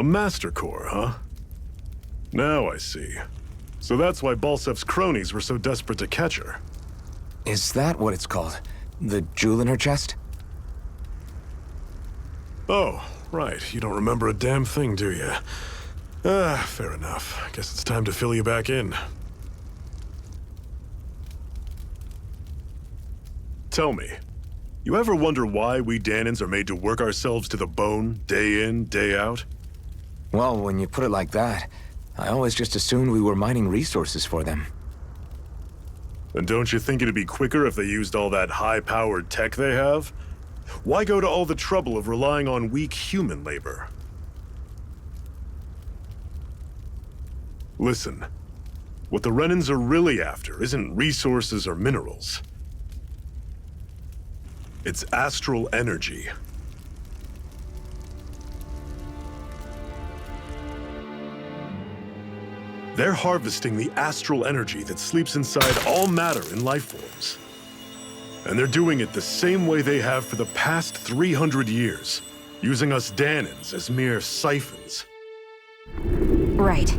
A Master Core, huh? Now I see. So that's why Balsef's cronies were so desperate to catch her. Is that what it's called? The jewel in her chest? Oh, right. You don't remember a damn thing, do you? Fair enough. Guess it's time to fill you back in. Tell me, you ever wonder why we Dahnans are made to work ourselves to the bone, day in, day out? Well, when you put it like that, I always just assumed we were mining resources for them. And don't you think it'd be quicker if they used all that high-powered tech they have? Why go to all the trouble of relying on weak human labor? Listen, what the Renans are really after isn't resources or minerals. It's astral energy. They're harvesting the astral energy that sleeps inside all matter in life forms. And they're doing it the same way they have for the past 300 years, using us Dahnans as mere siphons. Right.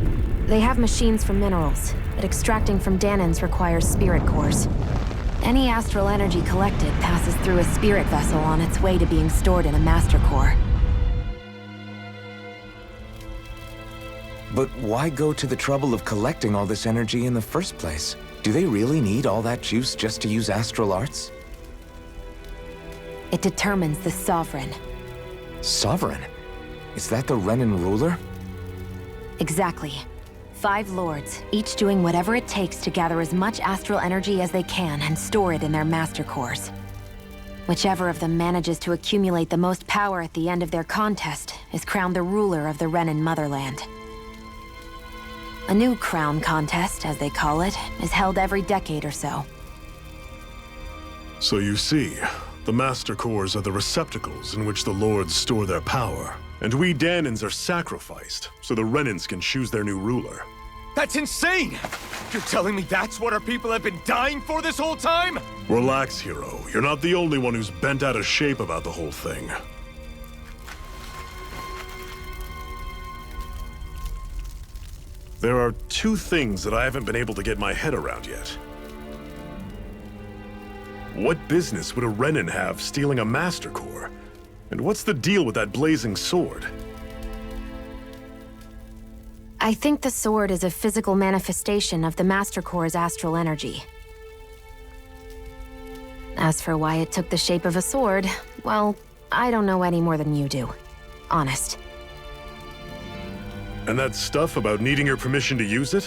They have machines for minerals, but extracting from Dahnans requires spirit cores. Any astral energy collected passes through a spirit vessel on its way to being stored in a master core. But why go to the trouble of collecting all this energy in the first place? Do they really need all that juice just to use astral arts? It determines the Sovereign. Sovereign? Is that the Renan ruler? Exactly. 5 lords, each doing whatever it takes to gather as much astral energy as they can and store it in their master cores. Whichever of them manages to accumulate the most power at the end of their contest is crowned the ruler of the Renan motherland. A new crown contest, as they call it, is held every decade or so. So you see, the Master Cores are the receptacles in which the Lords store their power. And we Dahnans are sacrificed, so the Renans can choose their new ruler. That's insane! You're telling me that's what our people have been dying for this whole time? Relax, hero. You're not the only one who's bent out of shape about the whole thing. There are 2 things that I haven't been able to get my head around yet. What business would a Renan have stealing a Master Core? And what's the deal with that blazing sword? I think the sword is a physical manifestation of the Master Core's astral energy. As for why it took the shape of a sword, well, I don't know any more than you do. Honest. And that stuff about needing your permission to use it?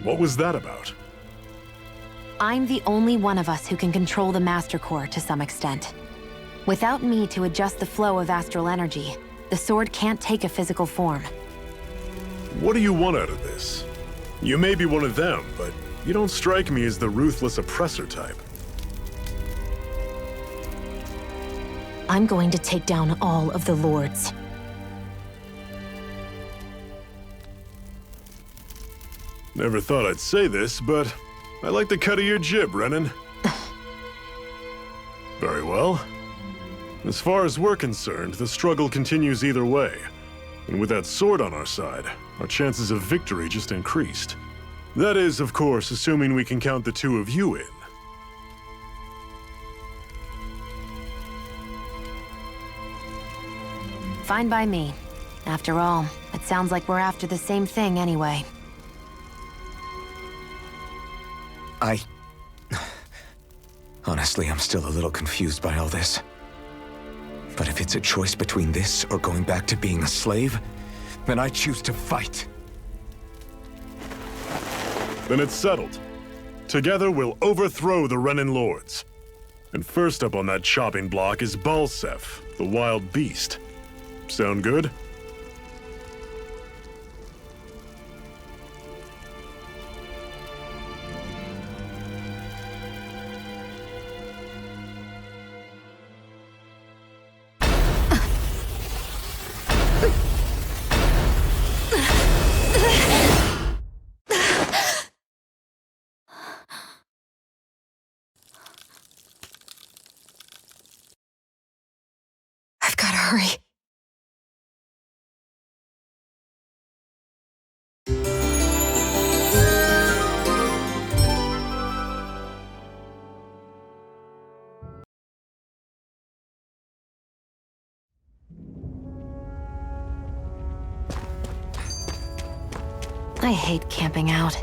What was that about? I'm the only one of us who can control the Master Core to some extent. Without me to adjust the flow of astral energy, the sword can't take a physical form. What do you want out of this? You may be one of them, but you don't strike me as the ruthless oppressor type. I'm going to take down all of the lords. Never thought I'd say this, but I like the cut of your jib, Renan. Very well. As far as we're concerned, the struggle continues either way. And with that sword on our side, our chances of victory just increased. That is, of course, assuming we can count the 2 of you in. Fine by me. After all, it sounds like we're after the same thing anyway. Honestly, I'm still a little confused by all this. But if it's a choice between this or going back to being a slave, then I choose to fight. Then it's settled. Together we'll overthrow the Renan Lords. And first up on that chopping block is Balsef, the wild beast. Sound good? I've gotta hurry. I hate camping out.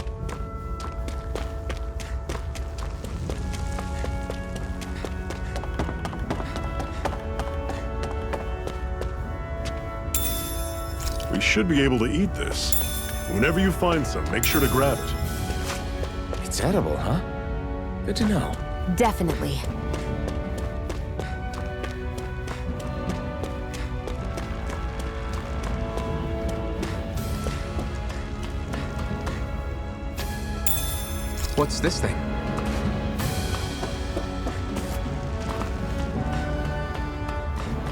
We should be able to eat this. Whenever you find some, make sure to grab it. It's edible, huh? Good to know. Definitely. What's this thing?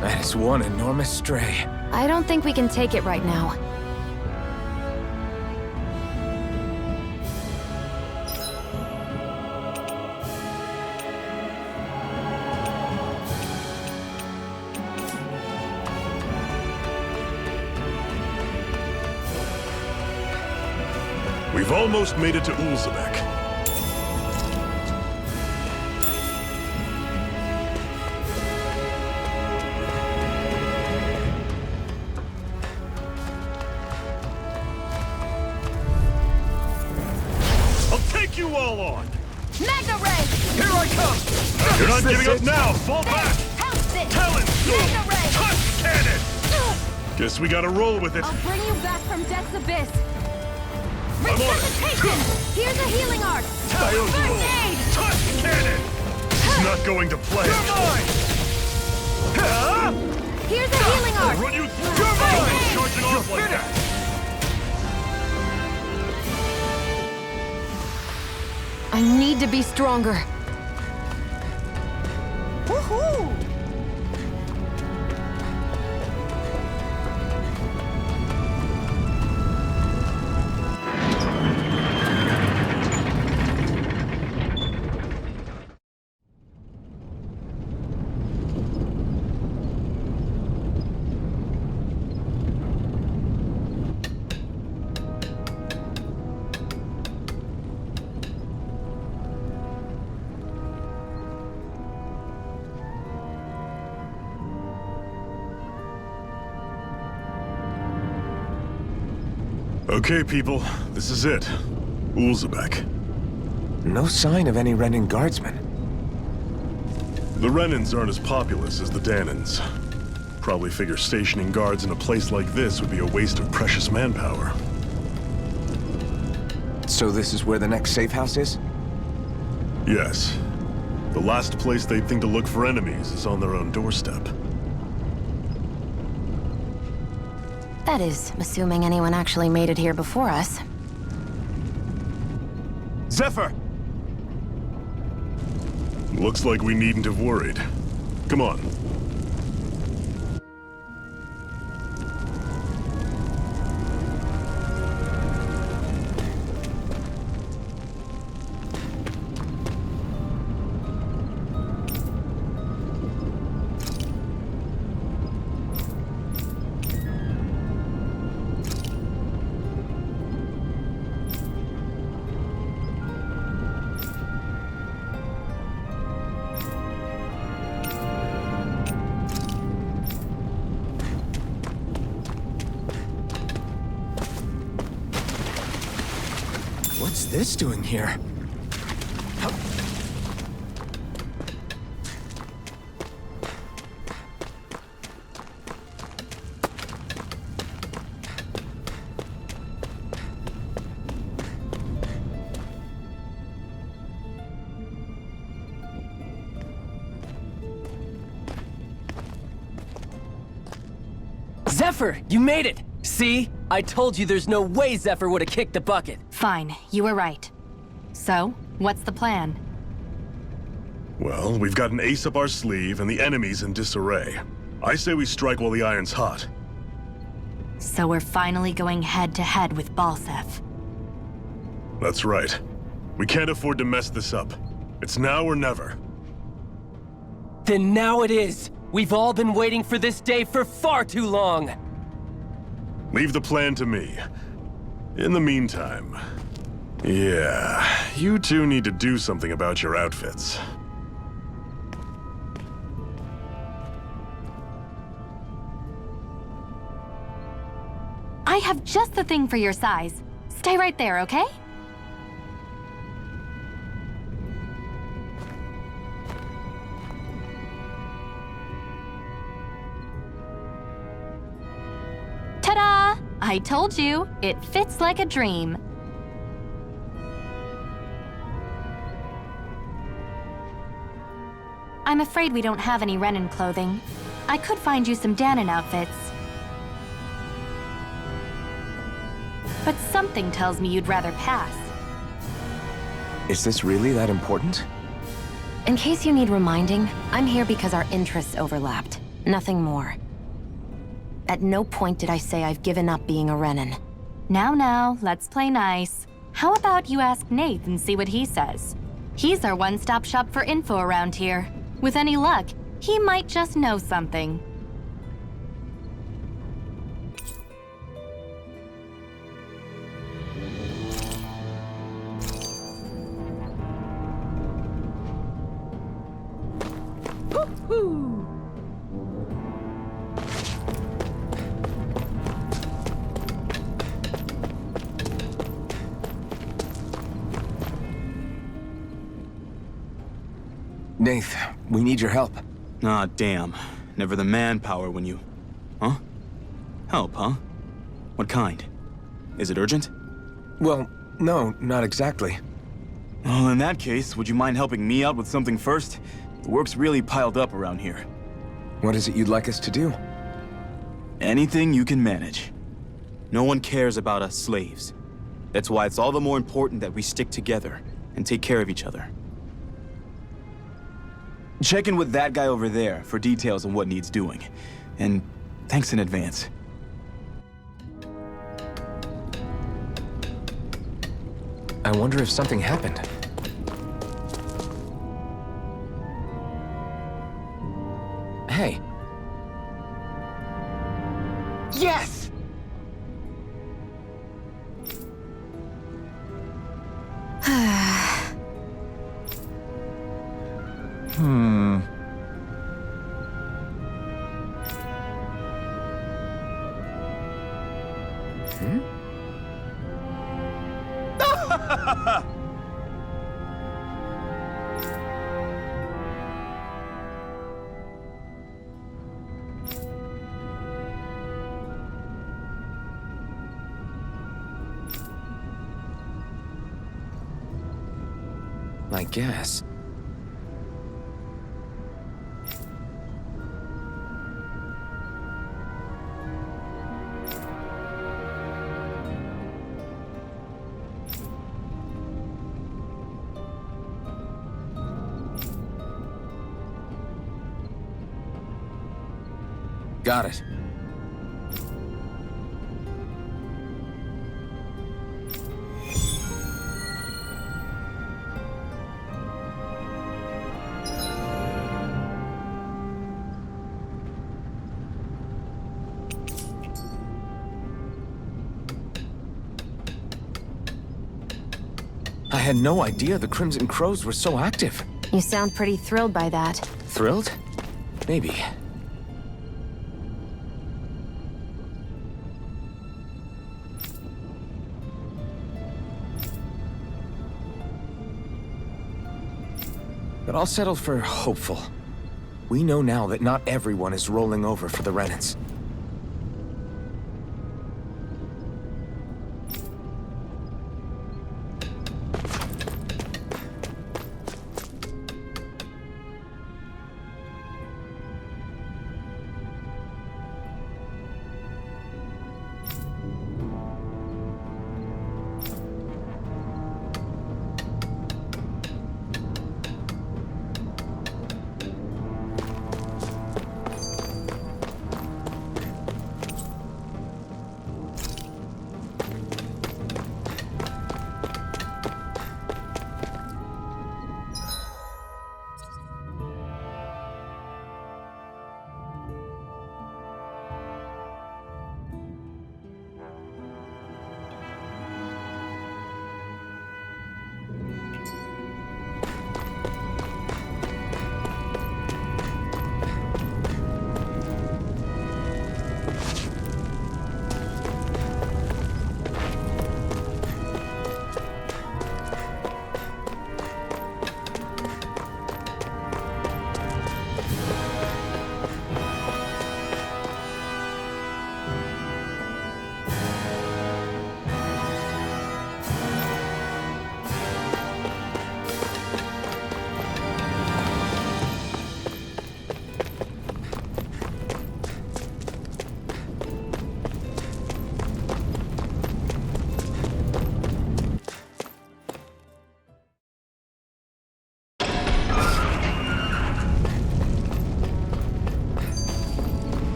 That is one enormous stray. I don't think we can take it right now. We've almost made it to Ulzebek. I'll take you all on! Magna Ray! Here I come! You're not This giving up it? now! Fall back! House it! Talon Storm! Magna Ray! Tusk Cannon! Guess we gotta roll with it. I'll bring you back from Death's Abyss. I'm on it. Resuscitation! Here's a healing art! Talon First Storm! aid! Tusk Cannon! It's not going to play. You're mine! Huh? Here's a healing I'll art! run you through. You're mine! Charging off like that. I need to be stronger. Woohoo! Okay, people. This is it. Ulzebek. No sign of any Renan guardsmen. The Renans aren't as populous as the Danans. Probably figure stationing guards in a place like this would be a waste of precious manpower. So this is where the next safe house is? Yes. The last place they'd think to look for enemies is on their own doorstep. That is, assuming anyone actually made it here before us. Zephyr! Looks like we needn't have worried. Come on. What's this doing here? Zephyr, you made it! See? I told you there's no way Zephyr would have kicked the bucket. Fine, you were right. So, what's the plan? Well, we've got an ace up our sleeve and the enemy's in disarray. I say we strike while the iron's hot. So we're finally going head-to-head with Balseph. That's right. We can't afford to mess this up. It's now or never. Then now it is! We've all been waiting for this day for far too long! Leave the plan to me. In the meantime... yeah, you two need to do something about your outfits. I have just the thing for your size. Stay right there, okay? Ta-da! I told you, it fits like a dream. I'm afraid we don't have any Renan clothing. I could find you some Danon outfits. But something tells me you'd rather pass. Is this really that important? In case you need reminding, I'm here because our interests overlapped. Nothing more. At no point did I say I've given up being a Renan. Now, let's play nice. How about you ask Nath and see what he says? He's our one-stop shop for info around here. With any luck, he might just know something. Nath, we need your help. Ah, damn. Never the manpower when you... Huh? Help, huh? What kind? Is it urgent? Well, no, not exactly. Well, in that case, would you mind helping me out with something first? The work's really piled up around here. What is it you'd like us to do? Anything you can manage. No one cares about us slaves. That's why it's all the more important that we stick together and take care of each other. Check in with that guy over there for details on what needs doing. And thanks in advance. I wonder if something happened. Hey. Yes! I guess. Got it. I had no idea the Crimson Crows were so active. You sound pretty thrilled by that. Thrilled? Maybe. But I'll settle for hopeful. We know now that not everyone is rolling over for the Renans.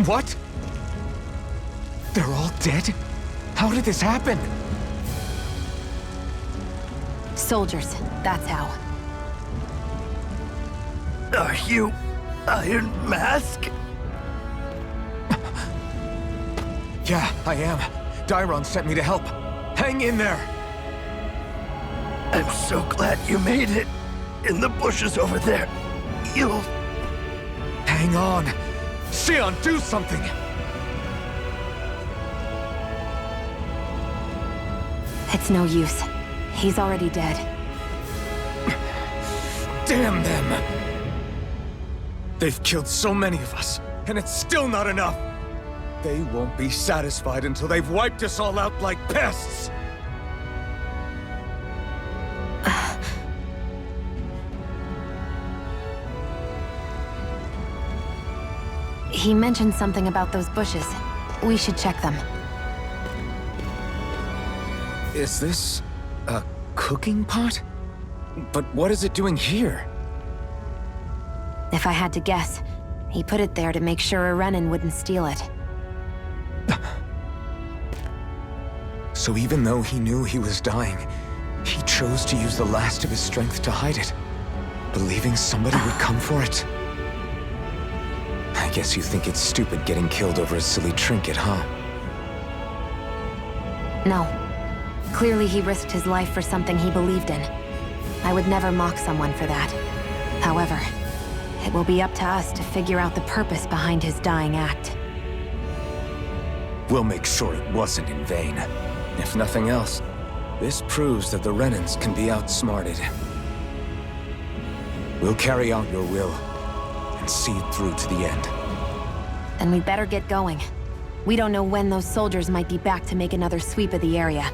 What? They're all dead? How did this happen? Soldiers, that's how. Are you Iron Mask? Yeah, I am. Dairon sent me to help. Hang in there! I'm so glad you made it. In the bushes over there. You'll... Hang on! Xion, do something! It's no use. He's already dead. Damn them! They've killed so many of us, and it's still not enough! They won't be satisfied until they've wiped us all out like pests! He mentioned something about those bushes. We should check them. Is this... a cooking pot? But what is it doing here? If I had to guess, he put it there to make sure a Renan wouldn't steal it. So even though he knew he was dying, he chose to use the last of his strength to hide it, believing somebody would come for it. I guess you think it's stupid getting killed over a silly trinket, huh? No. Clearly he risked his life for something he believed in. I would never mock someone for that. However, it will be up to us to figure out the purpose behind his dying act. We'll make sure it wasn't in vain. If nothing else, this proves that the Renans can be outsmarted. We'll carry out your will, and see it through to the end. Then we better get going. We don't know when those soldiers might be back to make another sweep of the area.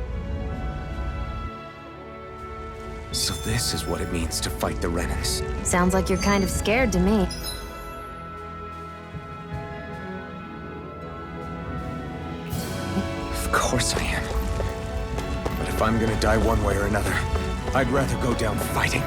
So this is what it means to fight the Renans. Sounds like you're kind of scared to me. Of course I am. But if I'm gonna die one way or another, I'd rather go down fighting.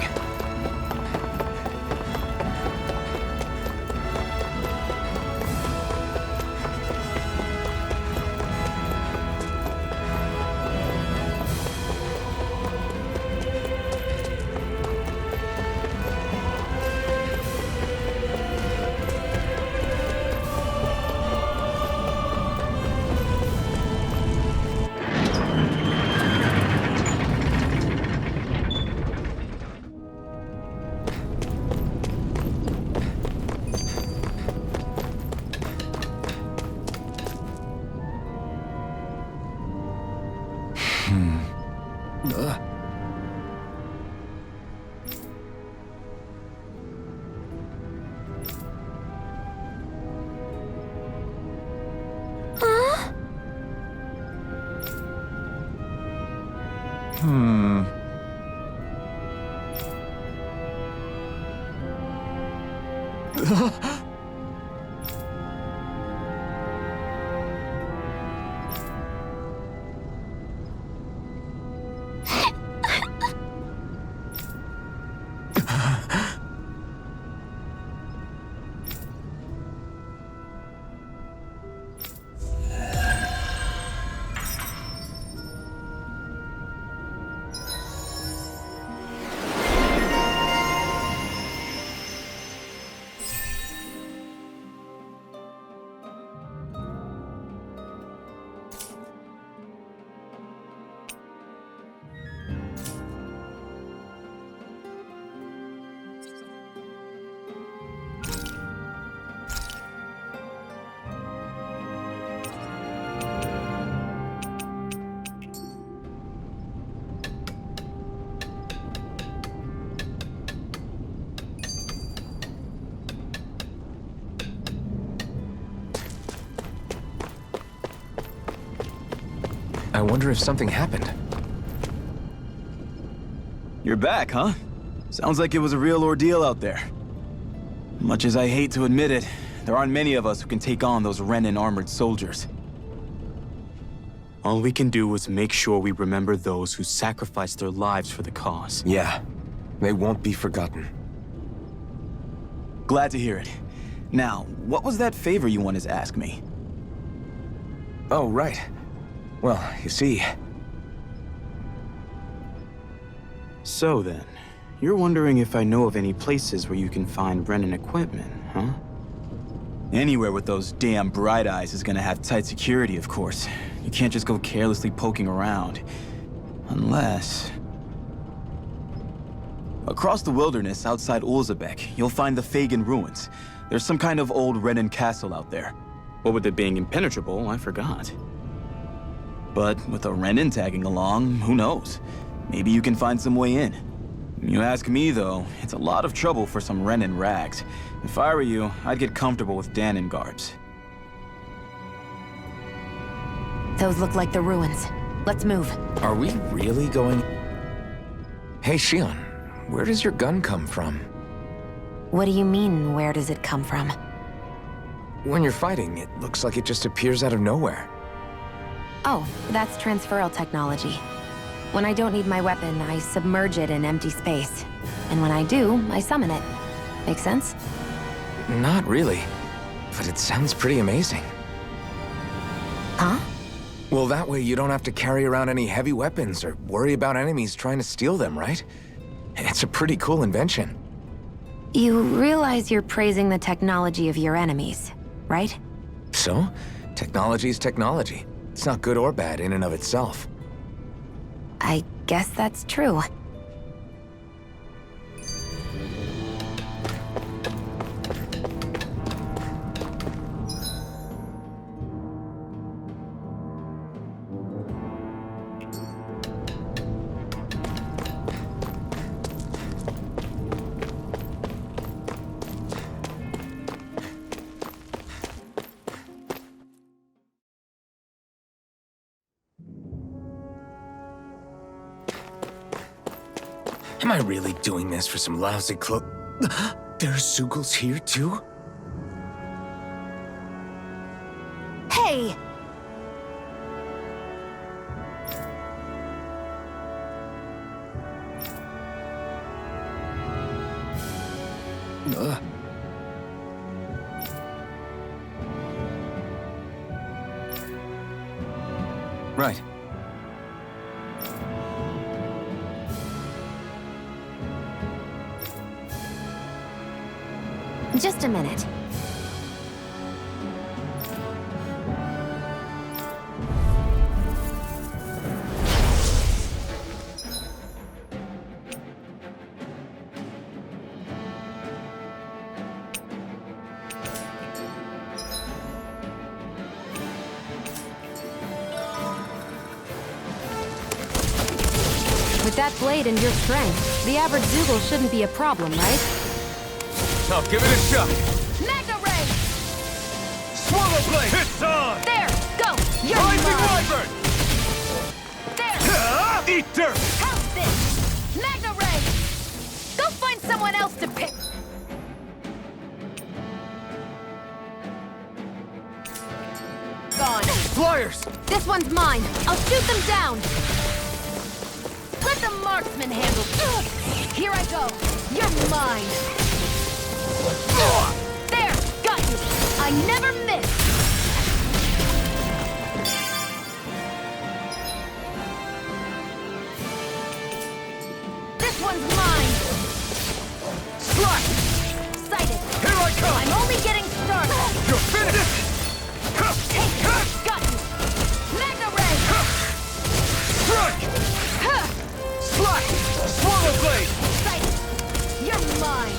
I wonder if something happened. You're back, huh? Sounds like it was a real ordeal out there. Much as I hate to admit it, there aren't many of us who can take on those Renan armored soldiers. All we can do is make sure we remember those who sacrificed their lives for the cause. Yeah, they won't be forgotten. Glad to hear it. Now, what was that favor you wanted to ask me? Oh, right. Well, you see... So then, you're wondering if I know of any places where you can find Renan equipment, huh? Anywhere with those damn bright eyes is gonna have tight security, of course. You can't just go carelessly poking around. Unless... Across the wilderness outside Ulzebek, you'll find the Fagin ruins. There's some kind of old Renan castle out there. What with it being impenetrable, I forgot. But with a Renan tagging along, who knows? Maybe you can find some way in. You ask me, though, it's a lot of trouble for some Renan rags. If I were you, I'd get comfortable with Danon garbs. Those look like the ruins. Let's move. Are we really going... Hey, Shion, where does your gun come from? What do you mean, where does it come from? When you're fighting, it looks like it just appears out of nowhere. Oh, that's transferal technology. When I don't need my weapon, I submerge it in empty space. And when I do, I summon it. Make sense? Not really, but it sounds pretty amazing. Huh? Well, that way you don't have to carry around any heavy weapons or worry about enemies trying to steal them, right? It's a pretty cool invention. You realize you're praising the technology of your enemies, right? So, technology's technology. It's not good or bad in and of itself. I guess that's true. Am I really doing this for some lousy There's Zeugles here, too? Hey! Right. Just a minute. With that blade and your strength, the average Zeugle shouldn't be a problem, right? I'll give it a shot. Mega Ray! Swallow Blade! It's on! There! Go! You're Rising mine! Wyvern! There! Eat dirt! How's this? Mega Ray! Go find someone else to pick! Gone. Flyers! This one's mine. I'll shoot them down. Let the marksman handle. Here I go. You're mine. There! Got you! I never miss! This one's mine! Slash! Sighted! Here I come! I'm only getting started! You're finished! Take it! Got you! Mega Ray! Strike! Slash! Swallow Blade! Sighted! You're mine!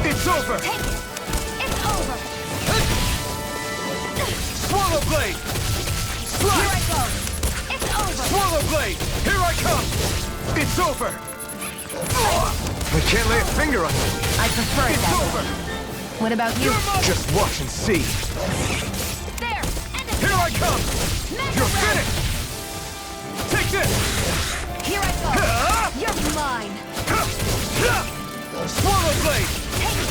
It's over! Take it! It's over! Swallow Blade! Here I Slash! go! It's over! Swallow Blade! Here I come! It's over! I can't lay a finger on you. I prefer it It's that way. over! What about you? Just watch and see. There! End it! Here I come! Mega You're Ray! finished! Take this! Here I go! You're mine! Swallow Blade! Take it!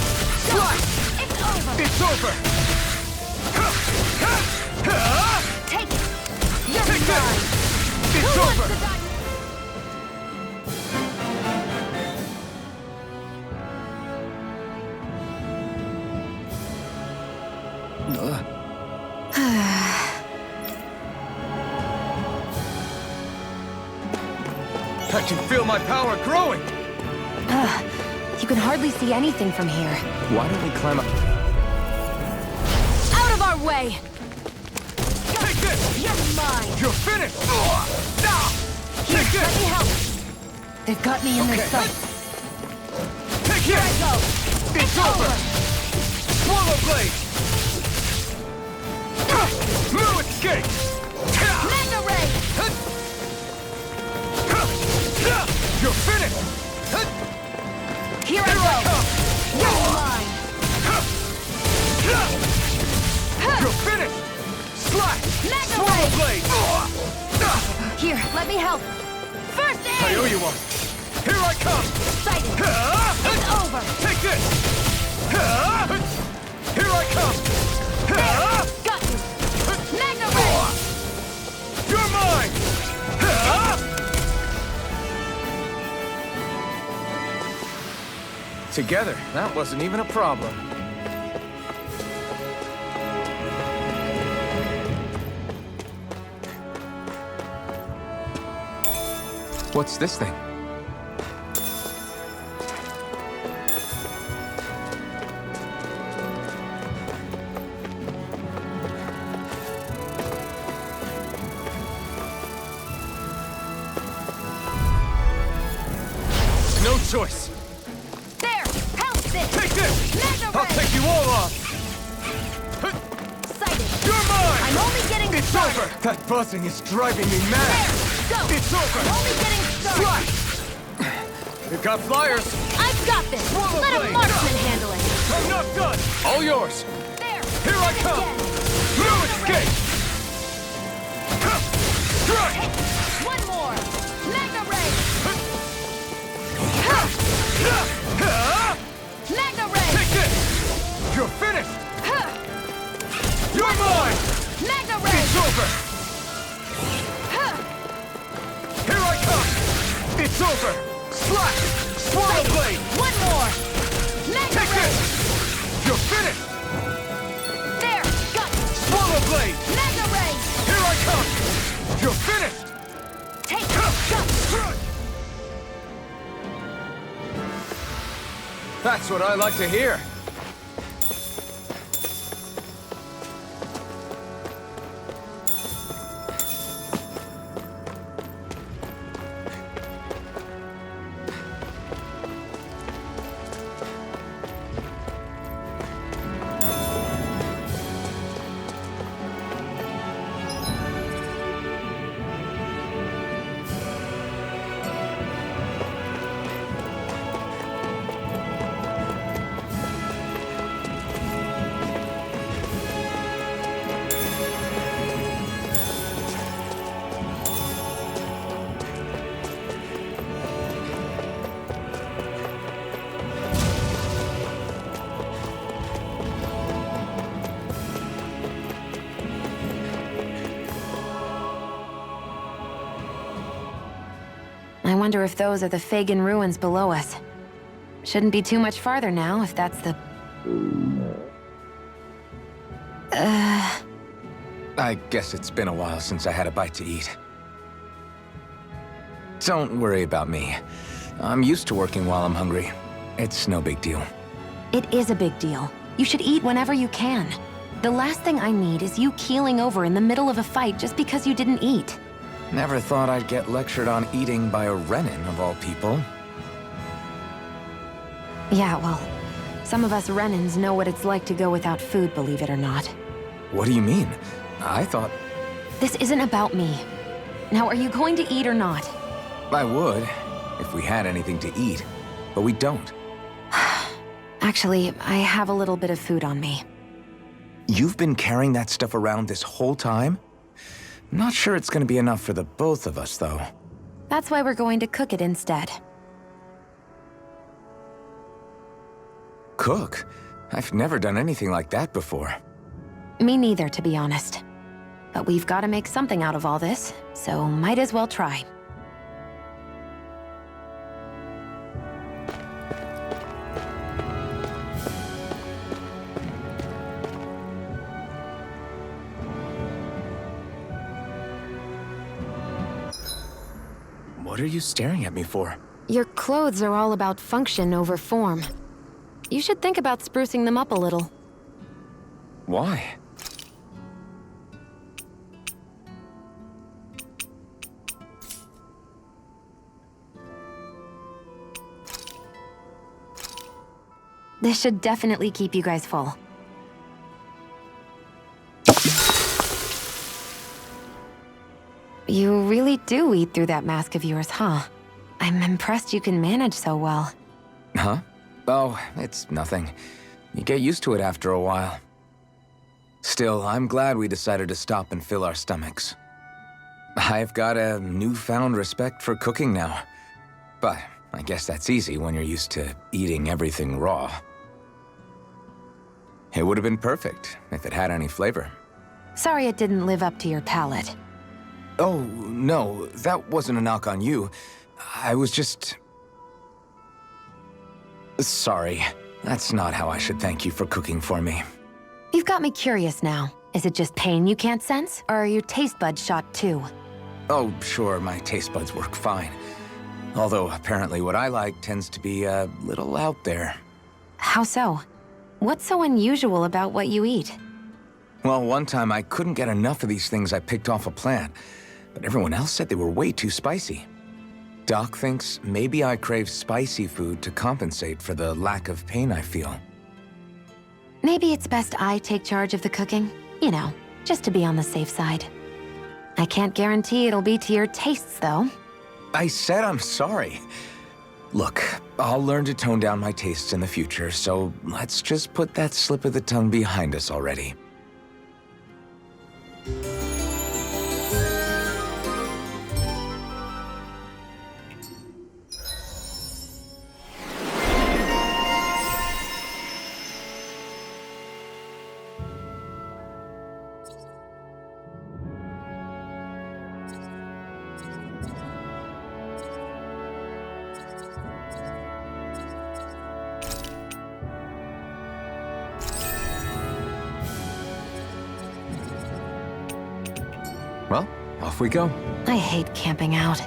Go! Slash! It's over! It's over! Take it! You're Take mine! this! It's Who wants over! to die? I can feel my power growing! You can hardly see anything from here. Why don't we climb up? Out of our way! Take this! You're mine! You're finished! Here, Take let me this! help! They've got me in their Okay. sights. Take Here I this! go! It's over! Swallow blade! No escape! Magna Ray! You're finished! Here I Here I go! come! You're mine! You're finished! Slash! Magna Swallow Ray! blade! Here, let me help! First I owe aid! you one! Here I come! Excited! It's over! Take this! Here I come! Got you! Magna Ray! You're mine! Together, that wasn't even a problem. What's this thing? No choice! There! Help this! Take this! Magna I'll Ray! take you all off! Excited! You're mine! I'm only getting It's started! over! That buzzing is driving me mad! There! Go! It's over! I'm only getting started! Slash! We've got flyers! I've got this! Swallow Let a blade! marksman handle it! I'm not done! All yours! There! Here I Hit come! again. No escape! Strike! One more! Magna Ray! Magna Ray! Take this! You're finished! You're mine! Magna Ray! It's over! Here I come! It's over! Slash! Swallow blade! One more! Magna Take Ray! this! You're finished! There! Got you! Swallow blade! Magna Ray! Here I come! You're finished! Take it! Got you! That's what I like to hear. I wonder if those are the Fagin ruins below us. Shouldn't be too much farther now, if that's the... I guess it's been a while since I had a bite to eat. Don't worry about me. I'm used to working while I'm hungry. It's no big deal. It is a big deal. You should eat whenever you can. The last thing I need is you keeling over in the middle of a fight just because you didn't eat. Never thought I'd get lectured on eating by a Renin, of all people. Yeah, well, some of us Renins know what it's like to go without food, believe it or not. What do you mean? I thought This isn't about me. Now, are you going to eat or not? I would, if we had anything to eat, but we don't. Actually, I have a little bit of food on me. You've been carrying that stuff around this whole time? Not sure it's gonna be enough for the both of us, though. That's why we're going to cook it instead. Cook? I've never done anything like that before. Me neither, to be honest. But we've got to make something out of all this, so might as well try. What are you staring at me for? Your clothes are all about function over form. You should think about sprucing them up a little. Why? This should definitely keep you guys full. You really do eat through that mask of yours, huh? I'm impressed you can manage so well. Huh? Oh, it's nothing. You get used to it after a while. Still, I'm glad we decided to stop and fill our stomachs. I've got a newfound respect for cooking now. But I guess that's easy when you're used to eating everything raw. It would have been perfect if it had any flavor. Sorry it didn't live up to your palate. Oh, no, that wasn't a knock on you. I was just... Sorry. That's not how I should thank you for cooking for me. You've got me curious now. Is it just pain you can't sense? Or are your taste buds shot too? Oh, sure, my taste buds work fine. Although apparently what I like tends to be a little out there. How so? What's so unusual about what you eat? Well, one time I couldn't get enough of these things I picked off a plant, but everyone else said they were way too spicy. Doc thinks maybe I crave spicy food to compensate for the lack of pain I feel. Maybe it's best I take charge of the cooking. You know, just to be on the safe side. I can't guarantee it'll be to your tastes, though. I said I'm sorry. Look, I'll learn to tone down my tastes in the future, so let's just put that slip of the tongue behind us already. Well, off we go. I hate camping out.